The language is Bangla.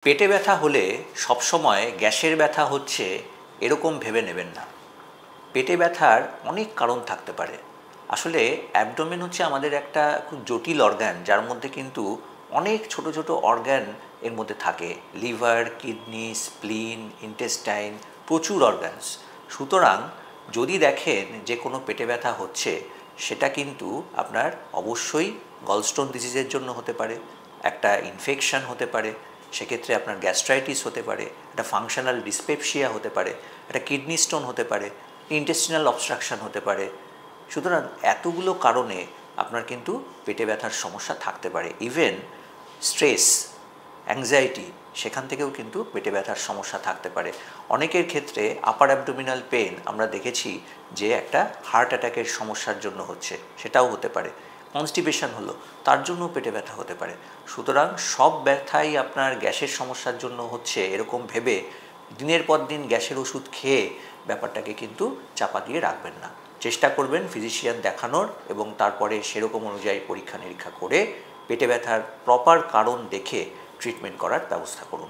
পেটে ব্যথা হলে সবসময় গ্যাসের ব্যথা হচ্ছে এরকম ভেবে নেবেন না। পেটে ব্যথার অনেক কারণ থাকতে পারে। আসলে অ্যাবডোমেন হচ্ছে আমাদের একটা খুব জটিল অর্গ্যান, যার মধ্যে কিন্তু অনেক ছোট ছোট অর্গ্যান এর মধ্যে থাকে। লিভার, কিডনি, স্প্লিন, ইন্টেস্টাইন, প্রচুর অর্গ্যানস। সুতরাং যদি দেখেন যে কোনো পেটে ব্যথা হচ্ছে, সেটা কিন্তু আপনার অবশ্যই গলস্টোন ডিজিজের জন্য হতে পারে, একটা ইনফেকশন হতে পারে, সেক্ষেত্রে আপনার গ্যাস্ট্রাইটিস হতে পারে, একটা ফাংশনাল ডিসপেপসিয়া হতে পারে, একটা কিডনি স্টোন হতে পারে, ইন্টেস্টিনাল অবস্ট্রাকশন হতে পারে। সুতরাং এতগুলো কারণে আপনার কিন্তু পেটে ব্যথার সমস্যা থাকতে পারে। ইভেন স্ট্রেস, অ্যাংজাইটি, সেখান থেকেও কিন্তু পেটে ব্যথার সমস্যা থাকতে পারে। অনেকের ক্ষেত্রে আপার অ্যাবডোমিনাল পেন আমরা দেখেছি যে একটা হার্ট অ্যাটাকের সমস্যার জন্য হচ্ছে, সেটাও হতে পারে। কনস্টিপেশন হলো, তার জন্য পেটে ব্যথা হতে পারে। সুতরাং সব ব্যথাই আপনার গ্যাসের সমস্যার জন্য হচ্ছে এরকম ভেবে দিনের পর দিন গ্যাসের ওষুধ খেয়ে ব্যাপারটাকে কিন্তু চাপা দিয়ে রাখবেন না। চেষ্টা করবেন ফিজিশিয়ান দেখানোর এবং তারপরে সেরকম অনুযায়ী পরীক্ষা নিরীক্ষা করে পেটে ব্যথার প্রপার কারণ দেখে ট্রিটমেন্ট করার ব্যবস্থা করুন।